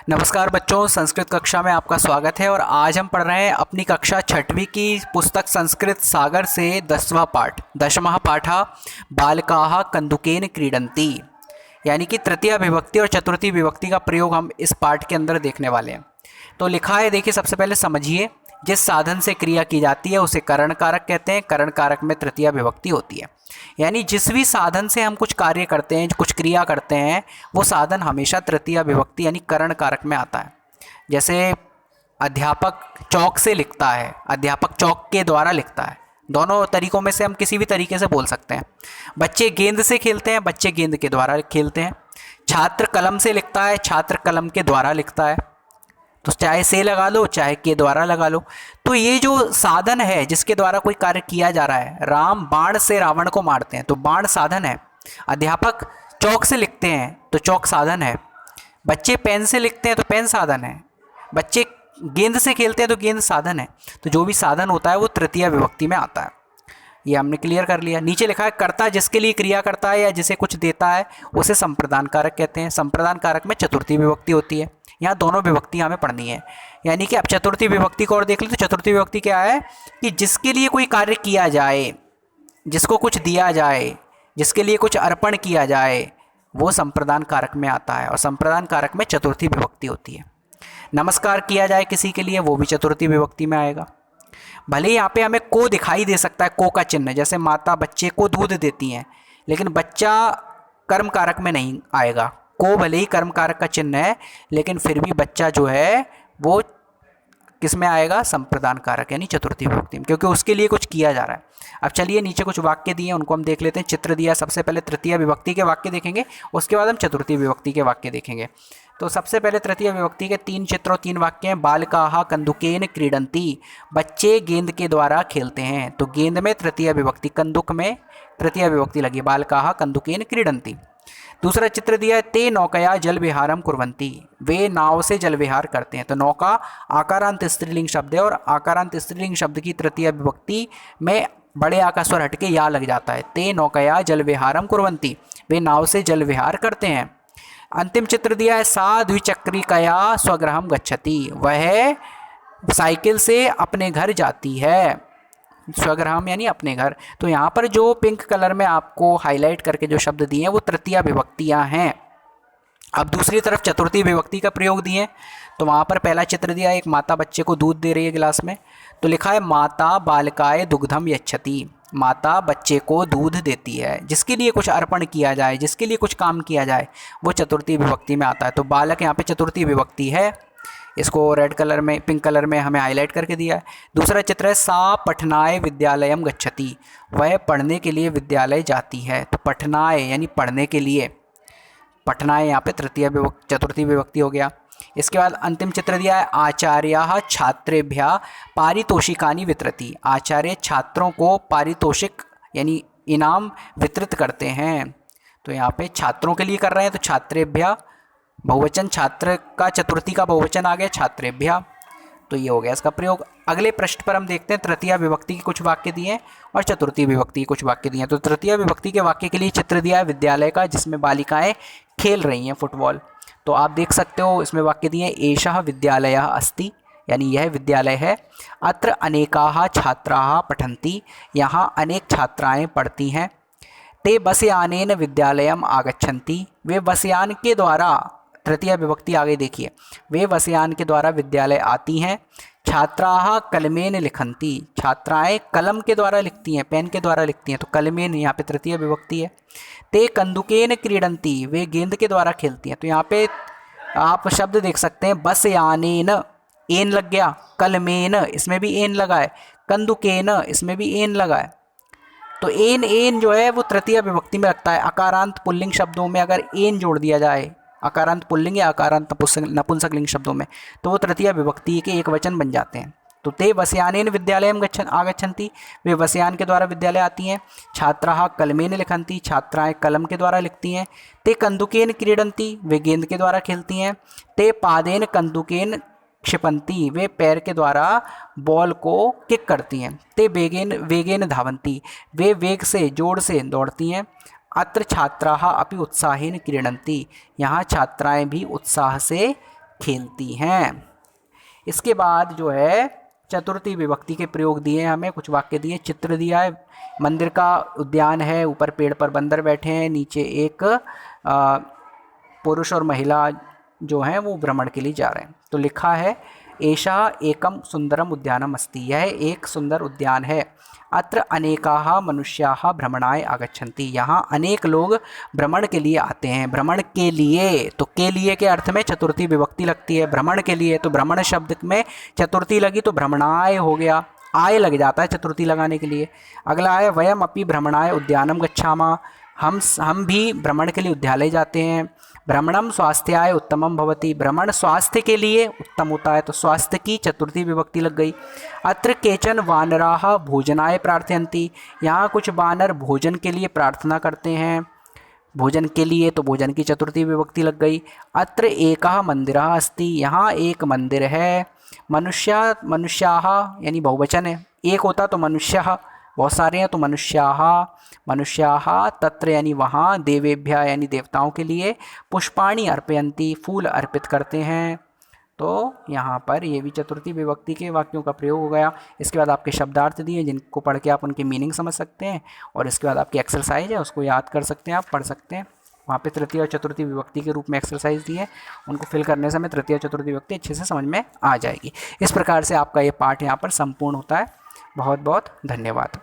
नमस्कार बच्चों, संस्कृत कक्षा में आपका स्वागत है। और आज हम पढ़ रहे हैं अपनी कक्षा छठवीं की पुस्तक संस्कृत सागर से 10वां पाठ। दशमः पाठः बालकाः कन्दुकेन क्रीडन्ति, यानी कि तृतीया विभक्ति और चतुर्थी विभक्ति का प्रयोग हम इस पाठ के अंदर देखने वाले हैं। तो लिखा है, देखिए सबसे पहले समझिए। जिस साधन से क्रिया की जाती है उसे करण कारक कहते हैं। करण कारक में तृतीया विभक्ति होती है, यानी जिस भी साधन से हम कुछ कार्य करते हैं, कुछ क्रिया करते हैं, वो साधन हमेशा तृतीया विभक्ति यानी करण कारक में आता है। जैसे अध्यापक चौक से लिखता है, अध्यापक चौक के द्वारा लिखता है। दोनों तरीकों में से हम किसी भी तरीके से बोल सकते हैं। बच्चे गेंद से खेलते हैं, बच्चे गेंद के द्वारा खेलते हैं। छात्र कलम से लिखता है, छात्र कलम के द्वारा लिखता है। तो चाहे से लगा लो, चाहे के द्वारा लगा लो। तो ये जो साधन है जिसके द्वारा कोई कार्य किया जा रहा है, राम बाण से रावण को मारते हैं तो बाण साधन है। अध्यापक चौक से लिखते हैं तो चौक साधन है। बच्चे पेन से लिखते हैं तो पेन साधन है। बच्चे गेंद से खेलते हैं तो गेंद साधन है। तो जो भी साधन होता है वो तृतीया विभक्ति में आता है। ये हमने क्लियर कर लिया। नीचे लिखा है, कर्ता जिसके लिए क्रिया करता है या जिसे कुछ देता है उसे संप्रदान कारक कहते हैं। संप्रदान कारक में चतुर्थी विभक्ति होती है। यहाँ दोनों विभक्तियाँ हमें पढ़नी है, यानी कि अब चतुर्थी विभक्ति को और देख ले। तो चतुर्थी विभक्ति क्या है कि जिसके लिए कोई कार्य किया जाए, जिसको कुछ दिया जाए, जिसके लिए कुछ अर्पण किया जाए, वो संप्रदान कारक में आता है। और संप्रदान कारक में चतुर्थी विभक्ति होती है। नमस्कार किया जाए किसी के लिए, वो भी चतुर्थी विभक्ति में आएगा। भले यहाँ पे हमें को दिखाई दे सकता है, को का चिन्ह, जैसे माता बच्चे को दूध देती हैं, लेकिन बच्चा कर्म कारक में नहीं आएगा। को भले ही कर्म कारक का चिन्ह है, लेकिन फिर भी बच्चा जो है वो किस में आएगा? संप्रदान कारक यानी चतुर्थी विभक्ति में, क्योंकि उसके लिए कुछ किया जा रहा है। अब चलिए नीचे कुछ वाक्य दिए, उनको हम देख लेते हैं। चित्र दिया, सबसे पहले तृतीया विभक्ति के वाक्य देखेंगे, उसके बाद हम चतुर्थी विभक्ति के वाक्य देखेंगे। तो सबसे पहले तृतीया विभक्ति के 3 चित्र और 3 वाक्य हैं। बालकाः कन्दुकेन क्रीडन्ति, बच्चे गेंद के द्वारा खेलते हैं। तो गेंद में तृतीया विभक्ति, कंदुक में तृतीया विभक्ति लगी। बालकाः कन्दुकेन क्रीडन्ति। दूसरा चित्र दिया है, ते नौकया जल विहारम कुर्वन्ति, वे नाव से जल विहार करते हैं। तो नौका आकारांत स्त्रीलिंग शब्द है, और आकारांत स्त्रीलिंग शब्द की तृतीया विभक्ति में बड़े आ का स्वर हटके या लग जाता है। ते नौकया जल विहारम कुर्वन्ति, वे नाव से जल विहार करते हैं। अंतिम चित्र दिया है, सा द्विचक्रिकया स्वगृहम गच्छति, वह साइकिल से अपने घर जाती है। स्वगृहम यानी अपने घर। तो यहाँ पर जो पिंक कलर में आपको हाईलाइट करके जो शब्द दिए हैं वो तृतीया विभक्तियाँ हैं। अब दूसरी तरफ चतुर्थी विभक्ति का प्रयोग दिए, तो वहाँ पर पहला चित्र दिया, एक माता बच्चे को दूध दे रही है गिलास में। तो लिखा है, माता बालकाय दुग्धम यच्छति, माता बच्चे को दूध देती है। जिसके लिए कुछ अर्पण किया जाए, जिसके लिए कुछ काम किया जाए, वो चतुर्थी विभक्ति में आता है। तो बालक यहाँ पे चतुर्थी विभक्ति है। इसको रेड कलर में, पिंक कलर में हमें हाईलाइट करके दिया है। दूसरा चित्र है, सा पठनाय विद्यालयम गच्छति, वह पढ़ने के लिए विद्यालय जाती है। तो पठनाय यानी पढ़ने के लिए, पठनाय यहाँ पे तृतीय विभक्ति, चतुर्थी विभक्ति हो गया। इसके बाद अंतिम चित्र दिया है, आचार्याः छात्रेभ्यः पारितोषिकानि वितरति, आचार्य छात्रों को पारितोषिक यानी इनाम वितरित करते हैं। तो यहाँ पे छात्रों के लिए कर रहे हैं, तो छात्रेभ्यः बहुवचन, छात्र का चतुर्थी का बहुवचन आ गया, छात्रेभ्यः। तो ये हो गया इसका प्रयोग। अगले पृष्ठ पर हम देखते हैं, तृतीया विभक्ति के कुछ वाक्य दिए और चतुर्थी विभक्ति के कुछ वाक्य दिए। तो तृतीया विभक्ति के वाक्य के लिए चित्र दिया है विद्यालय का, जिसमें बालिकाएं खेल रही हैं फुटबॉल। तो आप देख सकते हो इसमें वाक्य दिए, एषः विद्यालयः अस्ति, यानी यह विद्यालय है। अत्र अनेकाः छात्राः पठन्ति, यहाँ अनेक छात्राएँ पढ़ती हैं। ते बसयानेन विद्यालयम आगच्छन्ति, वे बसयान के द्वारा, तृतीया विभक्ति आगे देखिए, वे बसयान के द्वारा विद्यालय आती हैं। छात्राः कलमेन लिखन्ति, छात्राएं कलम के द्वारा लिखती हैं, पेन के द्वारा लिखती हैं। तो कलमेन यहाँ पे तृतीय विभक्ति है। ते कंदुकेन क्रीडन्ति, वे गेंद के द्वारा खेलती हैं। तो यहाँ पे आप शब्द देख सकते हैं, बसयानेन एन लग गया, कलमेन इसमें भी एन लगा है, कंदुकेन इसमें भी एन लगा है। तो एन जो है वो तृतीय विभक्ति में लगता है। अकारांत पुल्लिंग शब्दों में अगर एन जोड़ दिया जाए, अकारांत पुल्लिंग या अकारांत नपुंसकलिंग शब्दों में, तो वो तृतीय विभक्ति के एक वचन बन जाते हैं। तो ते वस्यानेन विद्यालयम आगच्छन्ति, वे वस्यान के द्वारा विद्यालय आती हैं। छात्राः कलमेन लिखन्ति, छात्राएं कलम के द्वारा लिखती हैं। ते कंदुकेन क्रीडन्ति, वे गेंद के द्वारा खेलती हैं। ते पादेन कंदुकेन क्षिपन्ति, वे पैर के द्वारा बॉल को किक करती हैं। ते वेगेन धावन्ति, वे वेग से, जोर से दौड़ती हैं। अत्र छात्राः अपि उत्साहेन क्रीडन्ति, यहाँ छात्राएं भी उत्साह से खेलती हैं। इसके बाद जो है चतुर्थी विभक्ति के प्रयोग दिए हैं, हमें कुछ वाक्य दिए, चित्र दिया है, मंदिर का उद्यान है, ऊपर पेड़ पर बंदर बैठे हैं, नीचे एक पुरुष और महिला जो हैं वो भ्रमण के लिए जा रहे हैं। तो लिखा है एषा एकम सुंदरम उद्यानम अस्ति, यह एक सुंदर उद्यान है। अत्र अनेकाः मनुष्याः भ्रमणाय आगच्छन्ति, यहाँ अनेक लोग भ्रमण के लिए आते हैं। भ्रमण के लिए, तो के लिए के अर्थ में चतुर्थी विभक्ति लगती है। भ्रमण के लिए, तो भ्रमण शब्द में चतुर्थी लगी तो भ्रमणाय हो गया, आय लग जाता है चतुर्थी लगाने के लिए। अगला है वयम अपि भ्रमणाय उद्यानम गच्छामः, हम भी भ्रमण के लिए उद्यालय जाते हैं। भ्रमणम स्वास्थ्याय उत्तमम भवति, भ्रमण स्वास्थ्य के लिए उत्तम होता है, तो स्वास्थ्य की चतुर्थी विभक्ति लग गई। अत्र केचन वानराः भोजनाय प्रार्थयन्ति, यहाँ कुछ वानर भोजन के लिए प्रार्थना करते हैं। भोजन के लिए, तो भोजन की चतुर्थी विभक्ति लग गई। अत्र एकः मंदिरः अस्ति, यहाँ एक मंदिर है। मनुष्याः यानी बहुवचन है, एक होता तो मनुष्यः, बहुत सारे हैं तो मनुष्याः तत्र यानी वहाँ, देवेभ्यः यानी देवताओं के लिए, पुष्पाणि अर्पयन्ति फूल अर्पित करते हैं। तो यहाँ पर ये भी चतुर्थी विभक्ति के वाक्यों का प्रयोग हो गया। इसके बाद आपके शब्दार्थ दिए जिनको पढ़ के आप उनके मीनिंग समझ सकते हैं, और इसके बाद आपकी एक्सरसाइज है उसको याद कर सकते हैं, आप पढ़ सकते हैं। वहाँ पे तृतीय और चतुर्थी विभक्ति के रूप में एक्सरसाइज दी है, उनको फिल करने से हमें तृतीय और चतुर्थी विभक्ति अच्छे से समझ में आ जाएगी। इस प्रकार से आपका ये पाठ यहाँ पर संपूर्ण होता है। बहुत बहुत धन्यवाद।